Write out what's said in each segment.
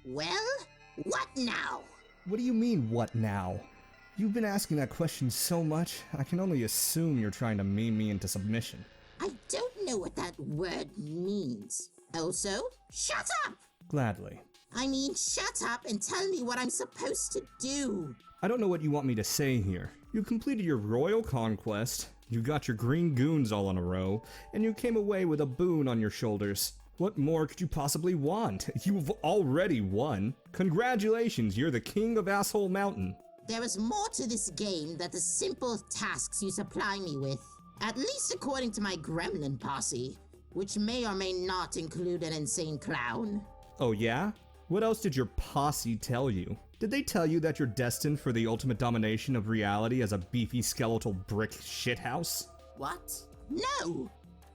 Well, what now? What do you mean, what now? You've been asking that question so much, I can only assume you're trying to meme me into submission. I don't know what that word means. Also, shut up! Gladly. I mean, shut up and tell me what I'm supposed to do. I don't know what you want me to say here. You completed your royal conquest, you got your green goons all in a row, and you came away with a boon on your shoulders. What more could you possibly want? You've already won. Congratulations, you're the king of Asshole Mountain. There is more to this game than the simple tasks you supply me with. At least according to my gremlin posse, which may or may not include an insane clown. Oh yeah? What else did your posse tell you? Did they tell you that you're destined for the ultimate domination of reality as a beefy skeletal brick shithouse? What? No!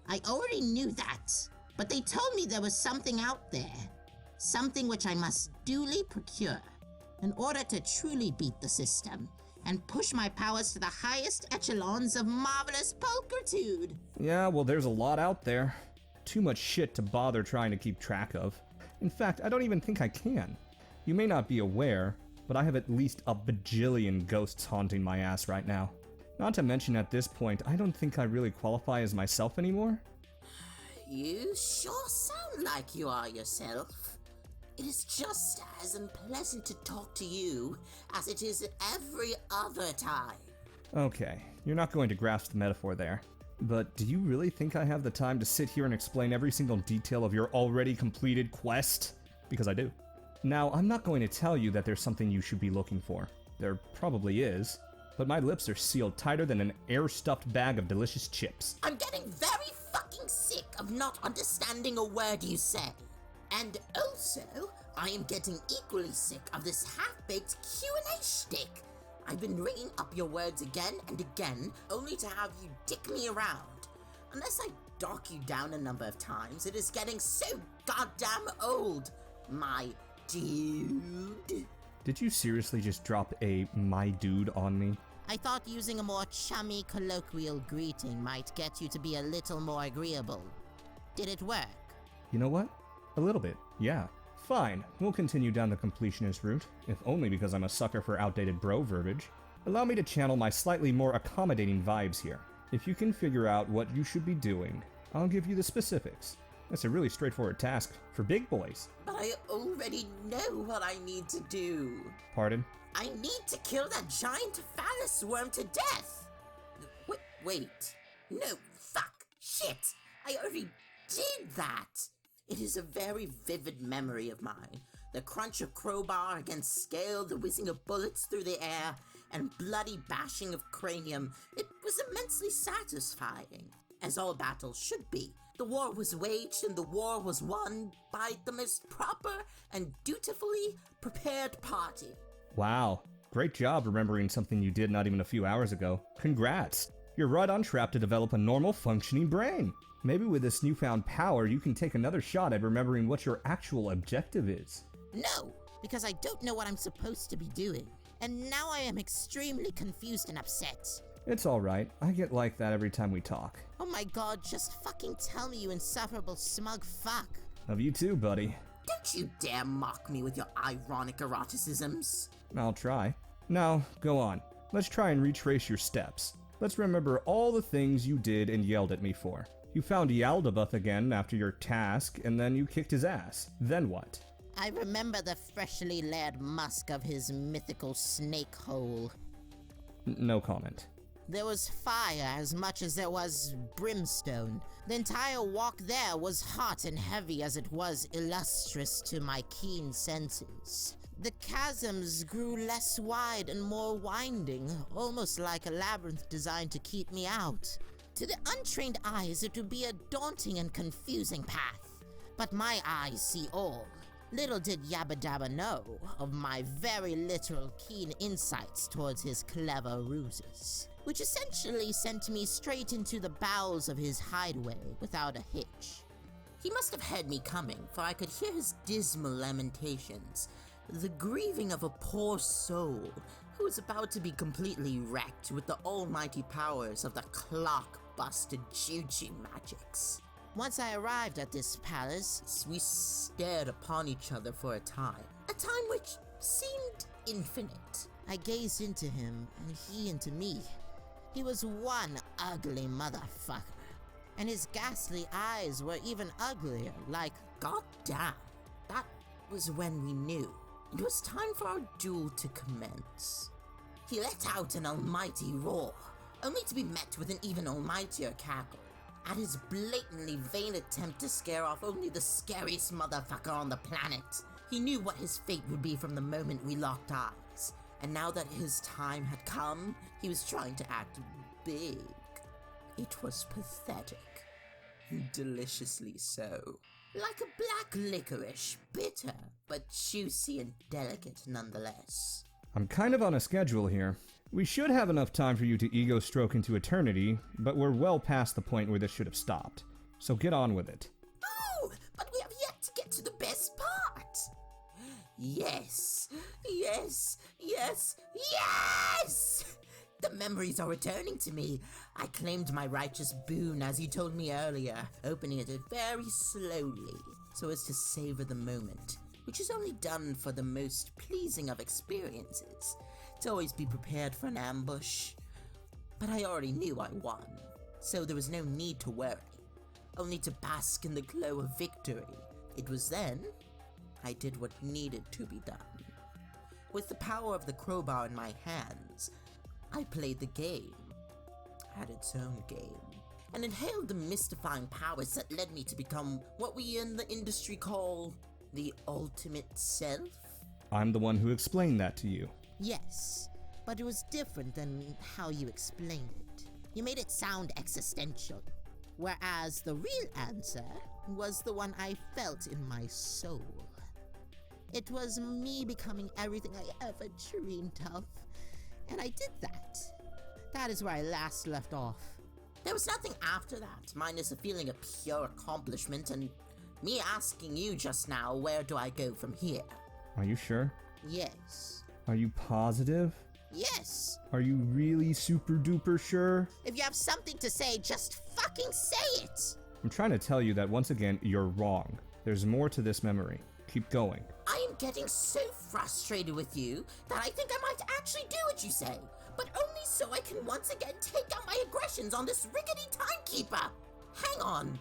I already knew that. But they told me there was something out there. Something which I must duly procure in order to truly beat the system and push my powers to the highest echelons of marvelous pulchritude. Yeah, well there's a lot out there. Too much shit to bother trying to keep track of. In fact, I don't even think I can. You may not be aware, but I have at least a bajillion ghosts haunting my ass right now. Not to mention at this point, I don't think I really qualify as myself anymore. You sure sound like you are yourself. It is just as unpleasant to talk to you as it is every other time. Okay, you're not going to grasp the metaphor there. But do you really think I have the time to sit here and explain every single detail of your already completed quest? Because I do. Now, I'm not going to tell you that there's something you should be looking for. There probably is. But my lips are sealed tighter than an air-stuffed bag of delicious chips. I'm getting very fucking sick of not understanding a word you say. And also, I am getting equally sick of this half-baked Q&A shtick. I've been ringing up your words again and again, only to have you dick me around. Unless I dock you down a number of times, it is getting so goddamn old, my dude. Did you seriously just drop a "my dude" on me? I thought using a more chummy colloquial greeting might get you to be a little more agreeable. Did it work? You know what? A little bit, yeah. Fine, we'll continue down the completionist route, if only because I'm a sucker for outdated bro verbiage. Allow me to channel my slightly more accommodating vibes here. If you can figure out what you should be doing, I'll give you the specifics. That's a really straightforward task for big boys. But I already know what I need to do. Pardon? I need to kill that giant phallus worm to death. Wait. No, fuck, shit. I already did that. It is a very vivid memory of mine. The crunch of crowbar against scale, the whizzing of bullets through the air, and bloody bashing of cranium. It was immensely satisfying, as all battles should be. The war was waged and the war was won by the most proper and dutifully prepared party. Wow, great job remembering something you did not even a few hours ago. Congrats! You're right on track to develop a normal functioning brain. Maybe with this newfound power, you can take another shot at remembering what your actual objective is. No, because I don't know what I'm supposed to be doing. And now I am extremely confused and upset. It's alright, I get like that every time we talk. Oh my god, just fucking tell me, you insufferable smug fuck. Of you too, buddy. Don't you dare mock me with your ironic eroticisms. I'll try. Now, go on. Let's try and retrace your steps. Let's remember all the things you did and yelled at me for. You found Yaldabaoth again after your task, and then you kicked his ass. Then what? I remember the freshly laid musk of his mythical snake hole. No comment. There was fire as much as there was brimstone. The entire walk there was hot and heavy as it was illustrious to my keen senses. The chasms grew less wide and more winding, almost like a labyrinth designed to keep me out. To the untrained eyes, it would be a daunting and confusing path. But my eyes see all. Little did Yabba Dabba know of my very literal keen insights towards his clever ruses, which essentially sent me straight into the bowels of his hideaway without a hitch. He must have heard me coming, for I could hear his dismal lamentations, the grieving of a poor soul who was about to be completely wrecked with the almighty powers of the clock-busted juju magics. Once I arrived at this palace, we stared upon each other for a time which seemed infinite. I gazed into him, and he into me. He was one ugly motherfucker, and his ghastly eyes were even uglier, like, goddamn. That was when we knew it was time for our duel to commence. He let out an almighty roar, only to be met with an even almightier cackle. At his blatantly vain attempt to scare off only the scariest motherfucker on the planet, he knew what his fate would be from the moment we locked eyes. And now that his time had come, he was trying to act big. It was pathetic. Deliciously so. Like a black licorice, bitter, but juicy and delicate nonetheless. I'm kind of on a schedule here. We should have enough time for you to ego stroke into eternity, but we're well past the point where this should have stopped. So get on with it. Oh, but we have yet to get to the best part. Yes, yes, yes, yes! The memories are returning to me. I claimed my righteous boon as you told me earlier, opening it very slowly, so as to savor the moment, which is only done for the most pleasing of experiences, to always be prepared for an ambush. But I already knew I won, so there was no need to worry, only to bask in the glow of victory. It was then I did what needed to be done. With the power of the crowbar in my hands, I played the game, had its own game, and inhaled the mystifying powers that led me to become what we in the industry call the ultimate self. I'm the one who explained that to you. Yes, but it was different than how you explained it. You made it sound existential, whereas the real answer was the one I felt in my soul. It was me becoming everything I ever dreamed of, and I did that. That is where I last left off. There was nothing after that, minus a feeling of pure accomplishment and me asking you just now, where do I go from here? Are you sure? Yes. Are you positive? Yes. Are you really super duper sure? If you have something to say, just fucking say it! I'm trying to tell you that once again, you're wrong. There's more to this memory. Keep going. I am getting so frustrated with you that I think I might actually do what you say, but only so I can once again take out my aggressions on this rickety timekeeper. Hang on.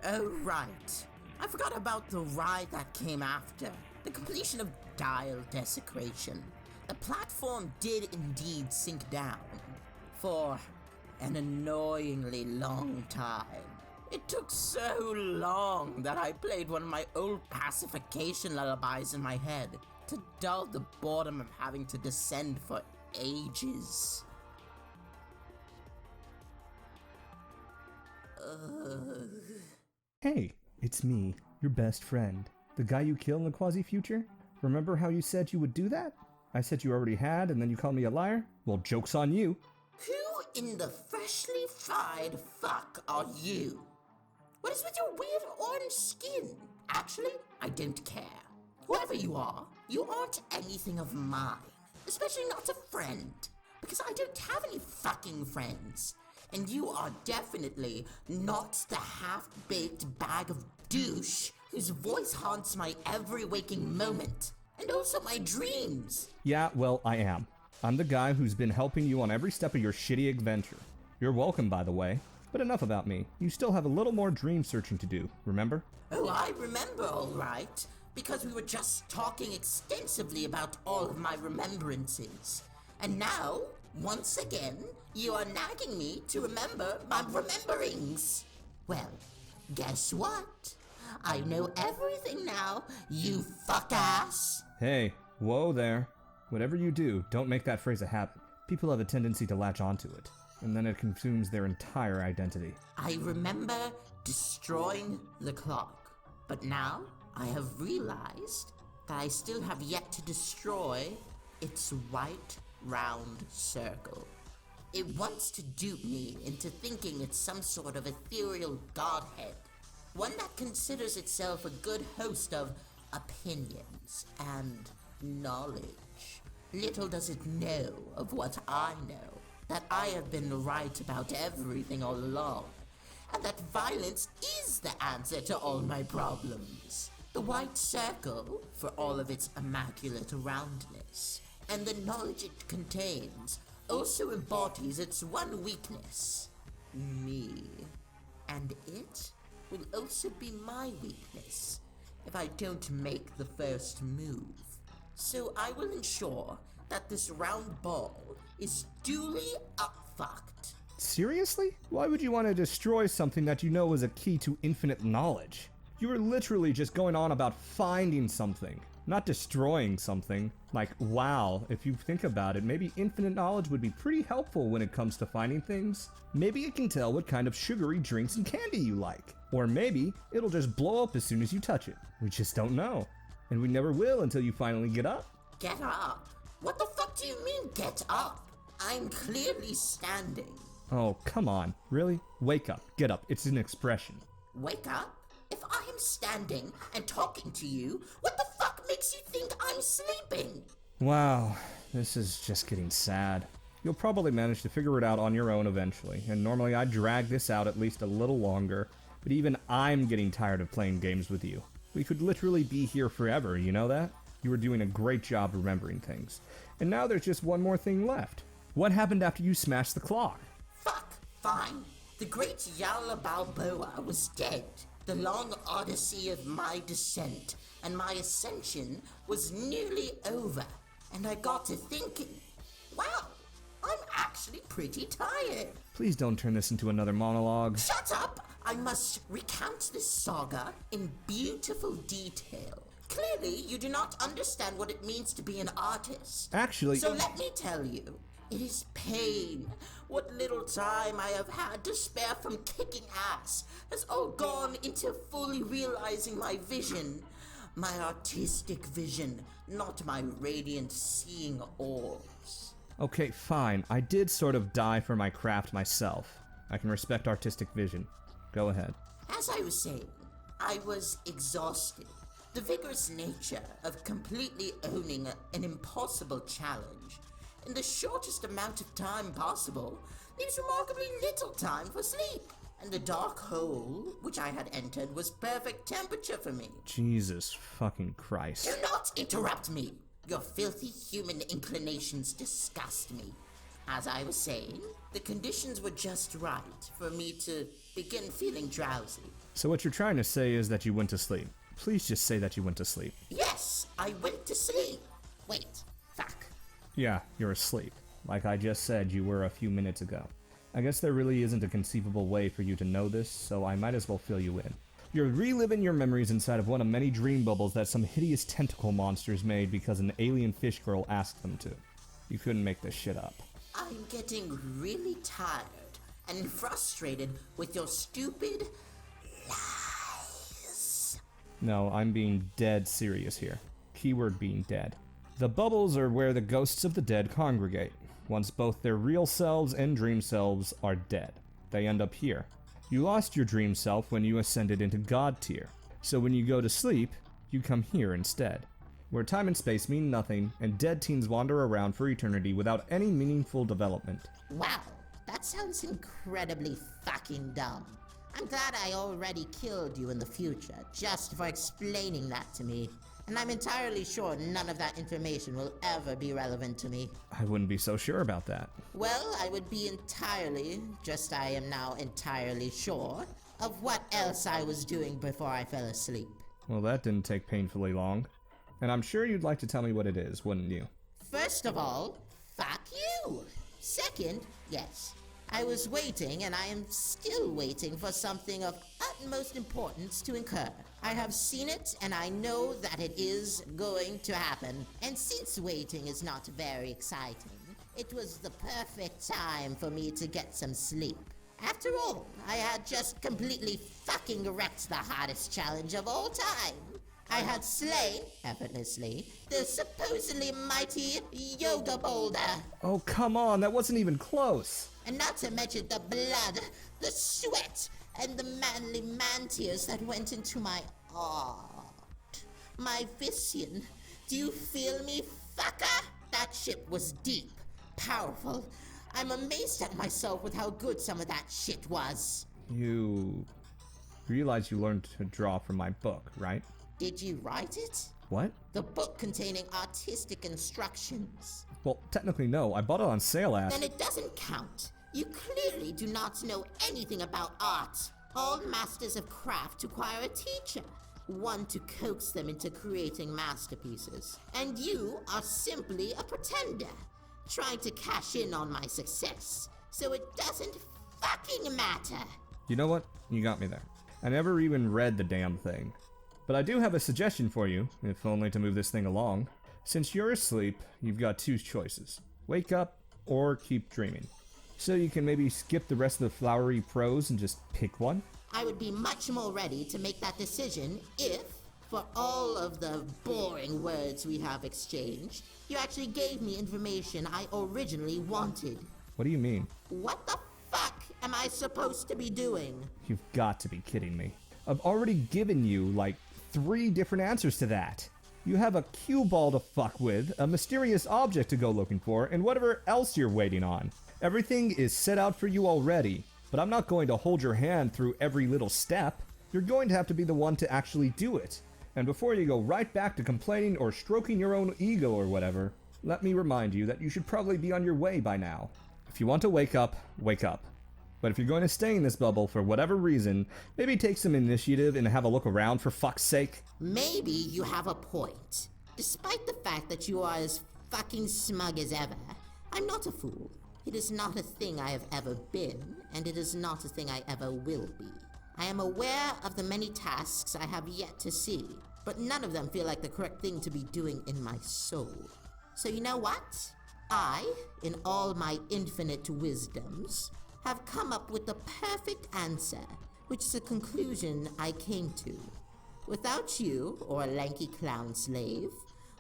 Oh, right. I forgot about the ride that came after. The completion of Dial Desecration. The platform did indeed sink down. For an annoyingly long time. It took so long that I played one of my old pacification lullabies in my head to dull the boredom of having to descend for ages. Hey, it's me, your best friend. The guy you killed in the quasi-future? Remember how you said you would do that? I said you already had, and then you called me a liar? Well, joke's on you. Who in the freshly fried fuck are you? What is with your weird orange skin? Actually, I don't care. Whoever you aren't anything of mine. Especially not a friend. Because I don't have any fucking friends. And you are definitely not the half-baked bag of douche whose voice haunts my every waking moment. And also my dreams. Yeah, well, I am. I'm the guy who's been helping you on every step of your shitty adventure. You're welcome, by the way. But enough about me. You still have a little more dream searching to do, remember? Oh, I remember, all right. Because we were just talking extensively about all of my remembrances. And now, once again, you are nagging me to remember my rememberings. Well, guess what? I know everything now, you fuck-ass. Hey, whoa there. Whatever you do, don't make that phrase a habit. People have a tendency to latch onto it, and then it consumes their entire identity. I remember destroying the clock, but now I have realized that I still have yet to destroy its white, round circle. It wants to dupe me into thinking it's some sort of ethereal godhead, one that considers itself a good host of opinions and knowledge. Little does it know of what I know, that I have been right about everything all along, and that violence is the answer to all my problems. The white circle, for all of its immaculate roundness, and the knowledge it contains, also embodies its one weakness, me. And it will also be my weakness if I don't make the first move. So I will ensure that this round ball is duly upfucked. Seriously? Why would you want to destroy something that you know is a key to infinite knowledge? You were literally just going on about finding something, not destroying something. Like, wow, if you think about it, maybe infinite knowledge would be pretty helpful when it comes to finding things. Maybe it can tell what kind of sugary drinks and candy you like. Or maybe it'll just blow up as soon as you touch it. We just don't know. And we never will until you finally get up. Get up? What the fuck do you mean, get up? I'm clearly standing. Oh, come on. Really? Wake up. Get up. It's an expression. Wake up? If I am standing and talking to you, what the fuck makes you think I'm sleeping? Wow, this is just getting sad. You'll probably manage to figure it out on your own eventually, and normally I drag this out at least a little longer, but even I'm getting tired of playing games with you. We could literally be here forever, you know that? You were doing a great job remembering things. And now there's just one more thing left. What happened after you smashed the clock? Fuck, fine. The great Yala Balboa was dead. The long odyssey of my descent and my ascension was nearly over, and I got to thinking, wow, I'm actually pretty tired. Please don't turn this into another monologue. Shut up! I must recount this saga in beautiful detail. Clearly, you do not understand what it means to be an artist. Actually... So let me tell you, it is pain. What little time I have had to spare from kicking ass has all gone into fully realizing my vision. My artistic vision, not my radiant seeing orbs. Okay, fine. I did sort of die for my craft myself. I can respect artistic vision. Go ahead. As I was saying, I was exhausted. The vigorous nature of completely owning an impossible challenge in the shortest amount of time possible leaves remarkably little time for sleep. And the dark hole which I had entered was perfect temperature for me. Jesus fucking Christ. Do not interrupt me! Your filthy human inclinations disgust me. As I was saying, the conditions were just right for me to begin feeling drowsy. So what you're trying to say is that you went to sleep. Please just say that you went to sleep. Yes, I went to sleep. Wait, fuck. Yeah, you're asleep. Like I just said you were a few minutes ago. I guess there really isn't a conceivable way for you to know this, so I might as well fill you in. You're reliving your memories inside of one of many dream bubbles that some hideous tentacle monsters made because an alien fish girl asked them to. You couldn't make this shit up. I'm getting really tired and frustrated with your stupid lies. No, I'm being dead serious here. Keyword being dead. The bubbles are where the ghosts of the dead congregate. Once both their real selves and dream selves are dead, they end up here. You lost your dream self when you ascended into God tier. So when you go to sleep, you come here instead, where time and space mean nothing, and dead teens wander around for eternity without any meaningful development. Wow, that sounds incredibly fucking dumb. I'm glad I already killed you in the future, just for explaining that to me. And I'm entirely sure none of that information will ever be relevant to me. I wouldn't be so sure about that. Well, I would be entirely, just I am now entirely sure, of what else I was doing before I fell asleep. Well, that didn't take painfully long. And I'm sure you'd like to tell me what it is, wouldn't you? First of all, fuck you! Second, yes, I was waiting, and I am still waiting for something of utmost importance to occur. I have seen it, and I know that it is going to happen. And since waiting is not very exciting, it was the perfect time for me to get some sleep. After all, I had just completely fucking wrecked the hardest challenge of all time. I had slain, effortlessly, the supposedly mighty yoga boulder. Oh, come on, that wasn't even close. And not to mention the blood, the sweat, and the manly man tears that went into my art. My vision, do you feel me, fucker? That shit was deep, powerful. I'm amazed at myself with how good some of that shit was. You realize you learned to draw from my book, right? Did you write it? What? The book containing artistic instructions. Well, technically no. I bought it on sale at... Then it doesn't count. You clearly do not know anything about art. All masters of craft require a teacher, one to coax them into creating masterpieces. And you are simply a pretender, trying to cash in on my success. So it doesn't fucking matter. You know what? You got me there. I never even read the damn thing. But I do have a suggestion for you, if only to move this thing along. Since you're asleep, you've got two choices. Wake up, or keep dreaming. So you can maybe skip the rest of the flowery prose and just pick one? I would be much more ready to make that decision if, for all of the boring words we have exchanged, you actually gave me information I originally wanted. What do you mean? What the fuck am I supposed to be doing? You've got to be kidding me. I've already given you, like, 3 different answers to that. You have a cue ball to fuck with, a mysterious object to go looking for, and whatever else you're waiting on. Everything is set out for you already, but I'm not going to hold your hand through every little step. You're going to have to be the one to actually do it. And before you go right back to complaining or stroking your own ego or whatever, let me remind you that you should probably be on your way by now. If you want to wake up, wake up. But if you're going to stay in this bubble for whatever reason, maybe take some initiative and have a look around for fuck's sake. Maybe you have a point. Despite the fact that you are as fucking smug as ever, I'm not a fool. It is not a thing I have ever been, and it is not a thing I ever will be. I am aware of the many tasks I have yet to see, but none of them feel like the correct thing to be doing in my soul. So you know what? I, in all my infinite wisdoms, have come up with the perfect answer, which is a conclusion I came to. Without you, or a lanky clown slave,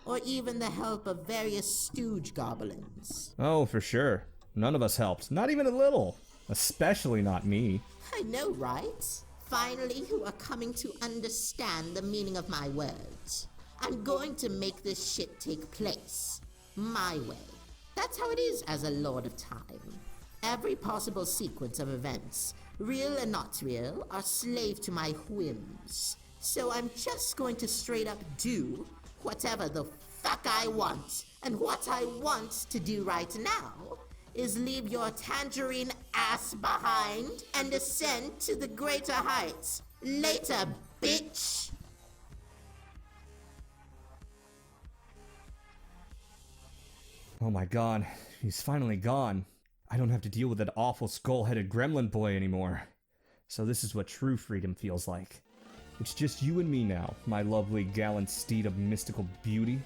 or even the help of various stooge goblins. Oh, for sure. None of us helped. Not even a little. Especially not me. I know, right? Finally, you are coming to understand the meaning of my words. I'm going to make this shit take place. My way. That's how it is as a Lord of Time. Every possible sequence of events, real and not real, are slave to my whims. So I'm just going to straight up do whatever the fuck I want. And what I want to do right now is leave your tangerine ass behind and ascend to the greater heights. Later, bitch! Oh my god, he's finally gone. I don't have to deal with that awful skull-headed gremlin boy anymore. So this is what true freedom feels like. It's just you and me now, my lovely gallant steed of mystical beauty.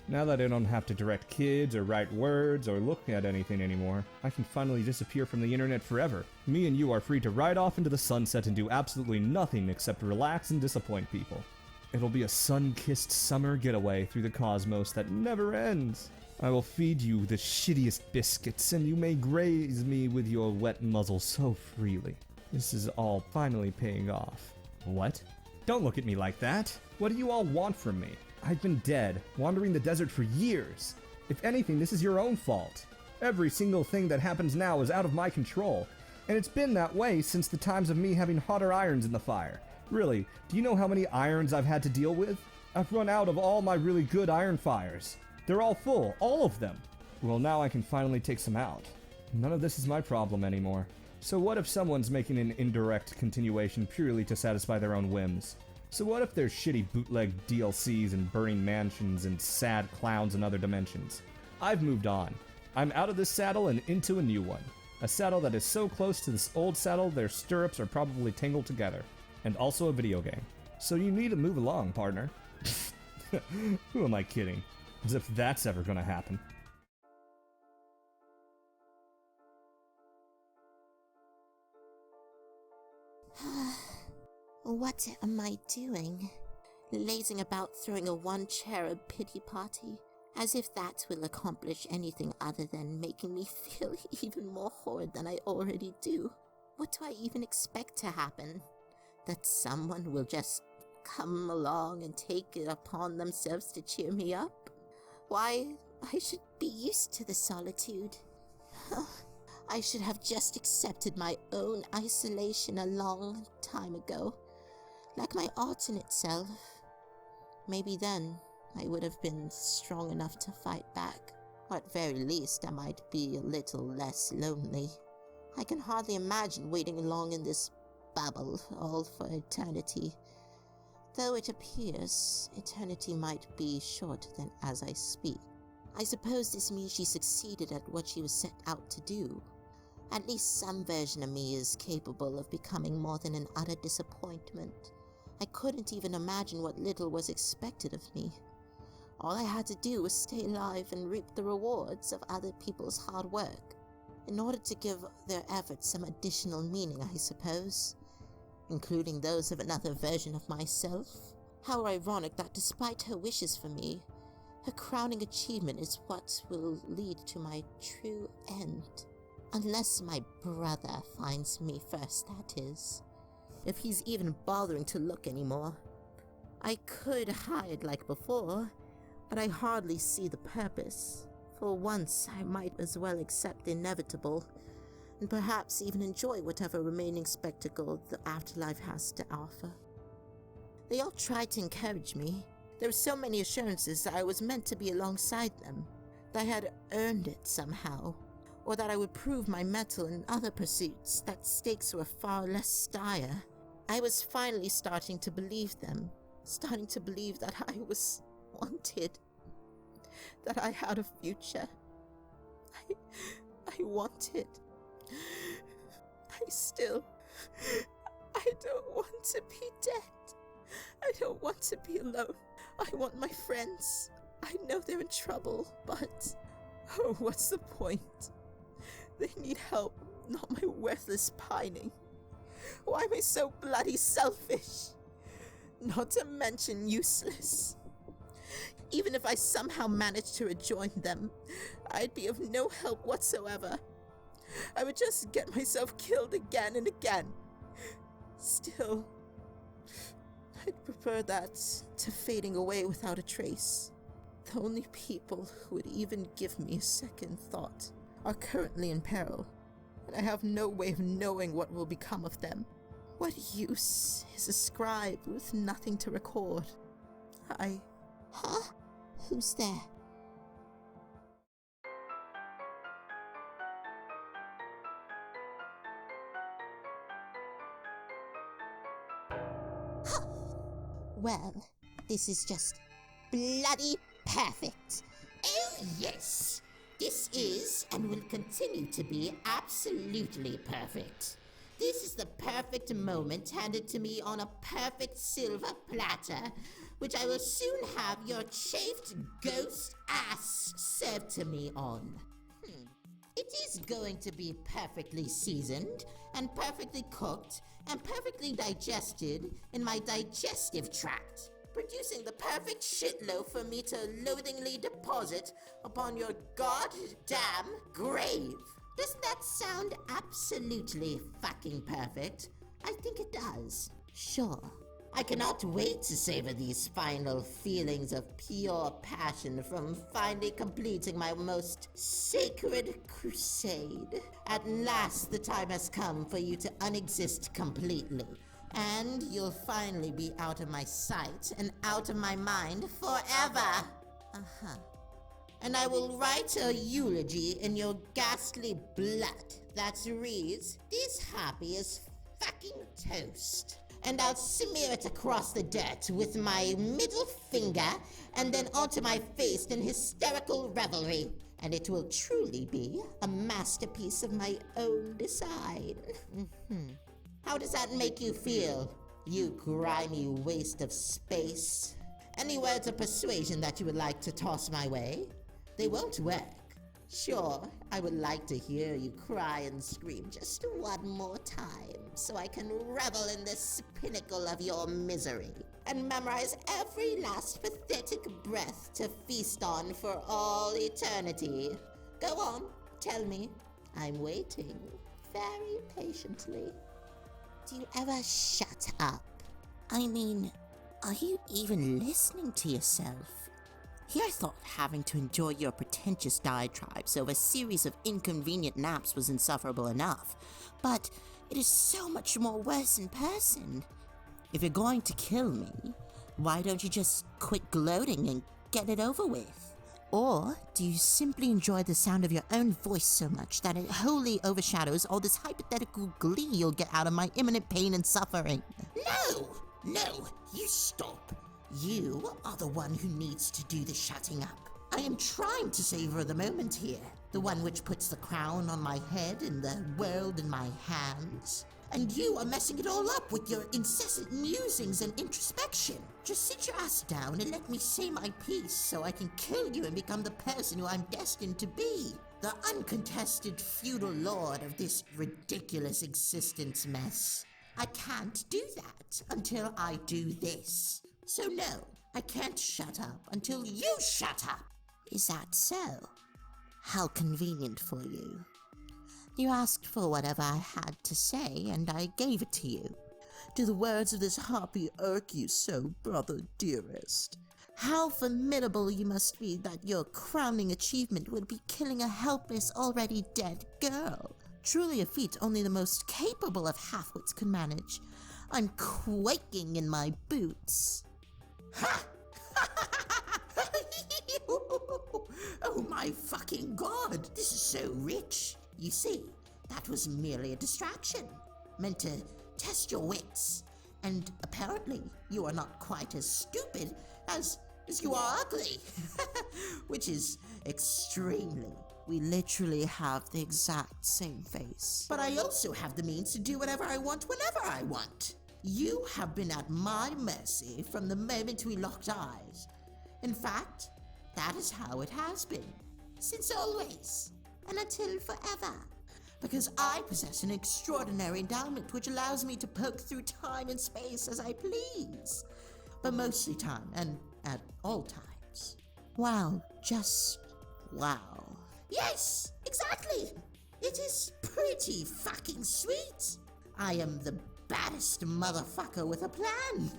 Now that I don't have to direct kids or write words or look at anything anymore, I can finally disappear from the internet forever. Me and you are free to ride off into the sunset and do absolutely nothing except relax and disappoint people. It'll be a sun-kissed summer getaway through the cosmos that never ends. I will feed you the shittiest biscuits, and you may graze me with your wet muzzle so freely. This is all finally paying off. What? Don't look at me like that. What do you all want from me? I've been dead, wandering the desert for years. If anything, this is your own fault. Every single thing that happens now is out of my control, and it's been that way since the times of me having hotter irons in the fire. Really, do you know how many irons I've had to deal with? I've run out of all my really good iron fires. They're all full, all of them. Well, now I can finally take some out. None of this is my problem anymore. So what if someone's making an indirect continuation purely to satisfy their own whims? So what if there's shitty bootleg DLCs and burning mansions and sad clowns in other dimensions? I've moved on. I'm out of this saddle and into a new one. A saddle that is so close to this old saddle their stirrups are probably tangled together. And also a video game. So you need to move along, partner. Who am I kidding? As if that's ever gonna happen. What am I doing? Lazing about throwing a one-cherub pity party, as if that will accomplish anything other than making me feel even more horrid than I already do. What do I even expect to happen? That someone will just come along and take it upon themselves to cheer me up? Why, I should be used to the solitude. I should have just accepted my own isolation a long time ago, like my alternate self. Maybe then I would have been strong enough to fight back, or at very least I might be a little less lonely. I can hardly imagine waiting along in this bubble all for eternity. Though it appears eternity might be shorter than as I speak. I suppose this means she succeeded at what she was set out to do. At least some version of me is capable of becoming more than an utter disappointment. I couldn't even imagine what little was expected of me. All I had to do was stay alive and reap the rewards of other people's hard work, in order to give their efforts some additional meaning, I suppose. Including those of another version of myself. How ironic that despite her wishes for me, her crowning achievement is what will lead to my true end. Unless my brother finds me first, that is. If he's even bothering to look anymore. I could hide like before, but I hardly see the purpose. For once, I might as well accept the inevitable, and perhaps even enjoy whatever remaining spectacle the afterlife has to offer. They all tried to encourage me. There were so many assurances that I was meant to be alongside them, that I had earned it somehow, or that I would prove my mettle in other pursuits, that stakes were far less dire. I was finally starting to believe them, starting to believe that I was wanted, that I had a future. I wanted. I don't want to be dead. I don't want to be alone. I want my friends. I know they're in trouble, but oh, what's the point? They need help, not my worthless pining. Why am I so bloody selfish? Not to mention useless. Even if I somehow managed to rejoin them, I'd be of no help whatsoever. I would just get myself killed again and again. Still, I'd prefer that to fading away without a trace. The only people who would even give me a second thought are currently in peril, and I have no way of knowing what will become of them. What use is a scribe with nothing to record? Huh? Who's there? Well, this is just bloody perfect. Oh yes, this is and will continue to be absolutely perfect. This is the perfect moment handed to me on a perfect silver platter, which I will soon have your chafed ghost ass served to me on. It is going to be perfectly seasoned, and perfectly cooked, and perfectly digested in my digestive tract. producing the perfect shitloaf for me to loathingly deposit upon your goddamn grave. Doesn't that sound absolutely fucking perfect? I think it does. Sure. I cannot wait to savor these final feelings of pure passion from finally completing my most sacred crusade. At last the time has come for you to unexist completely, and you'll finally be out of my sight and out of my mind forever. And I will write a eulogy in your ghastly blood that reads, "This happy as fucking toast." And I'll smear it across the dirt with my middle finger and then onto my face in hysterical revelry. And it will truly be a masterpiece of my own design. How does that make you feel, you grimy waste of space? Any words of persuasion that you would like to toss my way? They won't work. Sure, I would like to hear you cry and scream just one more time, so I can revel in this pinnacle of your misery, and memorize every last pathetic breath to feast on for all eternity. Go on, tell me. I'm waiting very patiently. Do you ever shut up? I mean, are you even listening to yourself? Here I thought having to endure your pretentious diatribes over a series of inconvenient naps was insufferable enough, but it is so much more worse in person. If you're going to kill me, why don't you just quit gloating and get it over with? Or do you simply enjoy the sound of your own voice so much that it wholly overshadows all this hypothetical glee you'll get out of my imminent pain and suffering? No, you stop. You are the one who needs to do the shutting up. I am trying to savor the moment here, the one which puts the crown on my head and the world in my hands. And you are messing it all up with your incessant musings and introspection. Just sit your ass down and let me say my piece so I can kill you and become the person who I'm destined to be. The uncontested feudal lord of this ridiculous existence mess. I can't do that until I do this. So no, I can't shut up until you shut up. Is that so? How convenient for you. You asked for whatever I had to say, and I gave it to you. Do the words of this harpy irk you so, brother dearest? How formidable you must be that your crowning achievement would be killing a helpless, already dead girl. Truly a feat only the most capable of half-wits could manage. I'm quaking in my boots. Ha! Oh my fucking god, this is so rich. You see, that was merely a distraction, meant to test your wits. And apparently, you are not quite as stupid as you are ugly. Which is extremely. We literally have the exact same face. But I also have the means to do whatever I want whenever I want. You have been at my mercy from the moment we locked eyes. In fact, that is how it has been, since always, and until forever. Because I possess an extraordinary endowment which allows me to poke through time and space as I please. But mostly time, and at all times. Wow, just wow. Yes, exactly! It is pretty fucking sweet. I am the baddest motherfucker with a plan.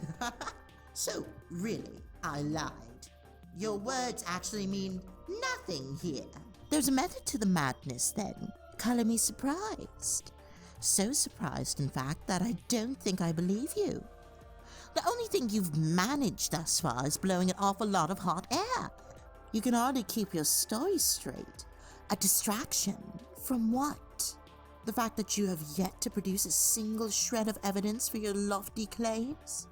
So, really, I lied. Your words actually mean nothing here. There's a method to the madness, then. Color me surprised. So surprised, in fact, that I don't think I believe you. The only thing you've managed thus far is blowing an awful lot of hot air. You can hardly keep your story straight. A distraction from what? The fact that you have yet to produce a single shred of evidence for your lofty claims?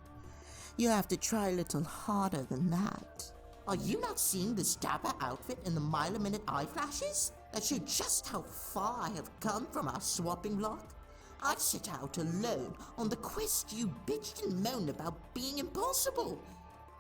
You have to try a little harder than that. Are you not seeing this dapper outfit and the mile-a-minute eye flashes? That show just how far I have come from our swapping block. I set out alone on the quest you bitched and moaned about being impossible,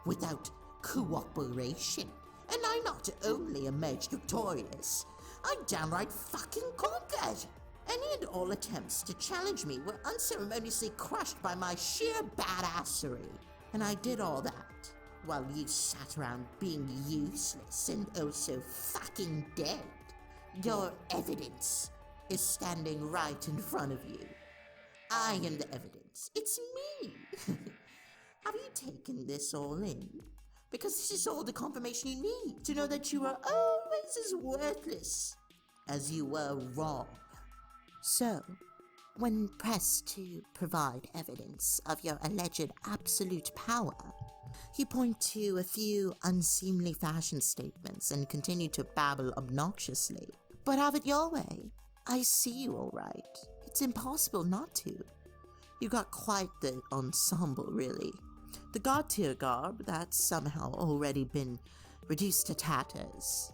without cooperation. And I not only emerged victorious, I downright fucking conquered. Any and all attempts to challenge me were unceremoniously crushed by my sheer badassery. And I did all that while you sat around being useless and oh so fucking dead. Your evidence is standing right in front of you. I am the evidence. It's me. Have you taken this all in? Because this is all the confirmation you need to know that you are always as worthless as you were wrong. So, when pressed to provide evidence of your alleged absolute power, you point to a few unseemly fashion statements and continue to babble obnoxiously. But have it your way. I see you all right. It's impossible not to. You got quite the ensemble, really. The god-tier garb that's somehow already been reduced to tatters.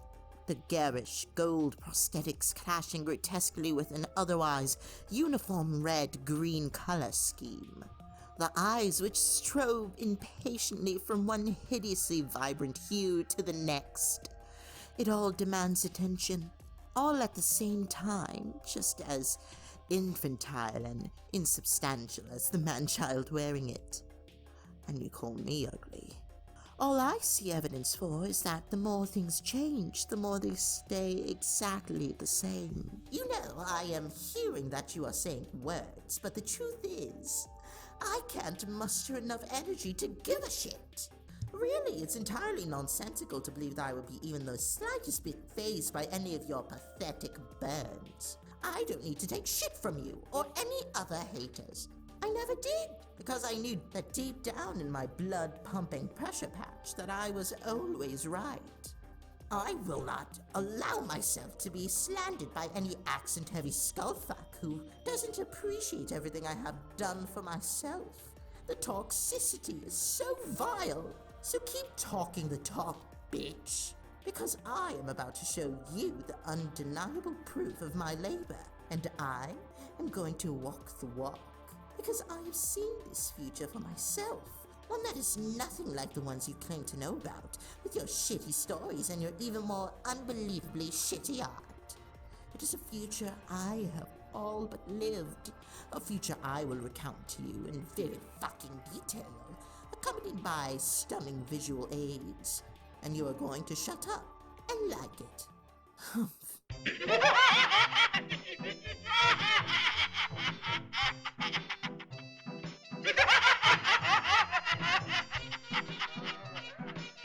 The garish gold prosthetics clashing grotesquely with an otherwise uniform red-green color scheme. The eyes which strove impatiently from one hideously vibrant hue to the next. It all demands attention, all at the same time, just as infantile and insubstantial as the man-child wearing it. And you call me ugly. All I see evidence for is that the more things change, the more they stay exactly the same. You know, I am hearing that you are saying words, but the truth is, I can't muster enough energy to give a shit. Really, it's entirely nonsensical to believe that I would be even the slightest bit fazed by any of your pathetic burns. I don't need to take shit from you or any other haters. I never did, because I knew that deep down in my blood-pumping pressure patch that I was always right. I will not allow myself to be slandered by any accent-heavy skullfuck who doesn't appreciate everything I have done for myself. The toxicity is so vile, so keep talking the talk, bitch. Because I am about to show you the undeniable proof of my labor, and I am going to walk the walk. Because I have seen this future for myself, one that is nothing like the ones you claim to know about, with your shitty stories and your even more unbelievably shitty art. It is a future I have all but lived, a future I will recount to you in vivid fucking detail, accompanied by stunning visual aids, and you are going to shut up and like it.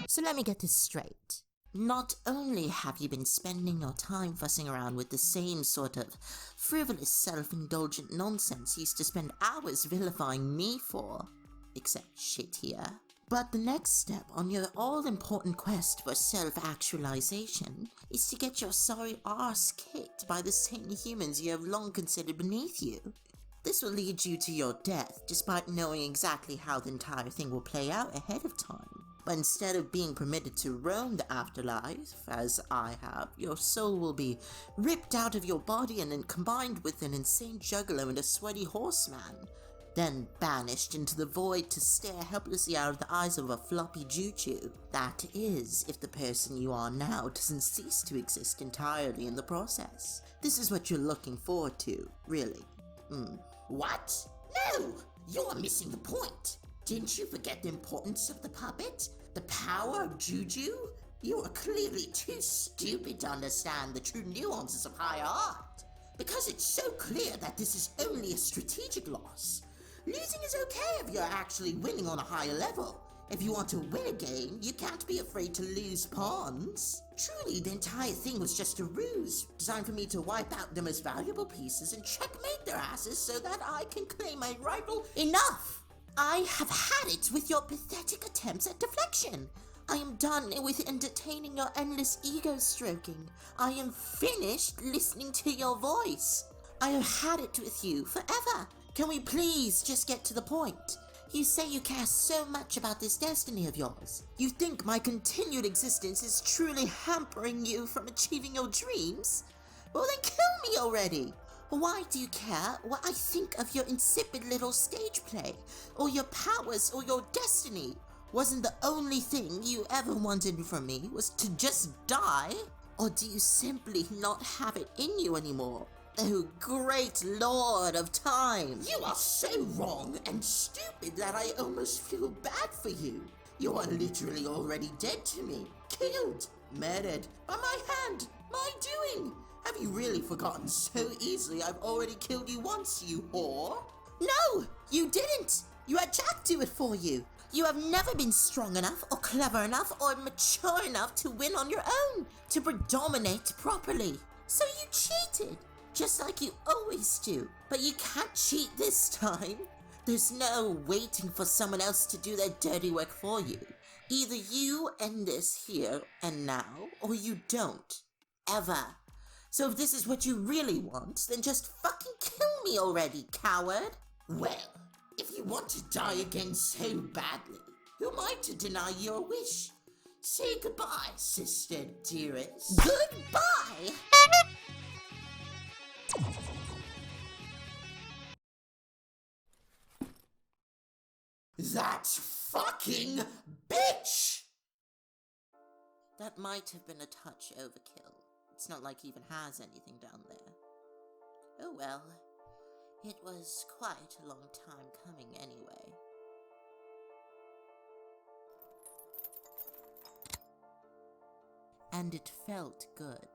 So let me get this straight. Not only have you been spending your time fussing around with the same sort of frivolous, self-indulgent nonsense you used to spend hours vilifying me for, except shit here, but the next step on your all-important quest for self-actualization is to get your sorry arse kicked by the same humans you have long considered beneath you. This will lead you to your death, despite knowing exactly how the entire thing will play out ahead of time. But instead of being permitted to roam the afterlife, as I have, your soul will be ripped out of your body and then combined with an insane juggalo and a sweaty horseman, then banished into the void to stare helplessly out of the eyes of a floppy juju. That is, if the person you are now doesn't cease to exist entirely in the process. This is what you're looking forward to, really. What? No! You're missing the point! Didn't you forget the importance of the puppet? The power of juju? You are clearly too stupid to understand the true nuances of high art. Because it's so clear that this is only a strategic loss. Losing is okay if you're actually winning on a higher level. If you want to win a game, you can't be afraid to lose pawns. Truly, the entire thing was just a ruse, designed for me to wipe out the most valuable pieces and checkmate their asses so that I can claim my rival. Enough! I have had it with your pathetic attempts at deflection. I am done with entertaining your endless ego stroking. I am finished listening to your voice. I have had it with you forever. Can we please just get to the point? You say you care so much about this destiny of yours. You think my continued existence is truly hampering you from achieving your dreams? Well then kill me already! Why do you care what I think of your insipid little stage play, or your powers, or your destiny? Wasn't the only thing you ever wanted from me was to just die? Or do you simply not have it in you anymore? Oh, great lord of time! You are so wrong and stupid that I almost feel bad for you. You are literally already dead to me. Killed. Murdered. By my hand. My doing. Have you really forgotten so easily I've already killed you once, you whore? No, you didn't. You had Jack do it for you. You have never been strong enough or clever enough or mature enough to win on your own, to predominate properly. So you cheated, just like you always do. But you can't cheat this time. There's no waiting for someone else to do their dirty work for you. Either you end this here and now, or you don't. Ever. So if this is what you really want, then just fucking kill me already, coward. Well, if you want to die again so badly, who am I to deny your wish? Say goodbye, sister dearest. Goodbye! That fucking bitch! That might have been a touch overkill. It's not like he even has anything down there. Oh well. It was quite a long time coming anyway. And it felt good.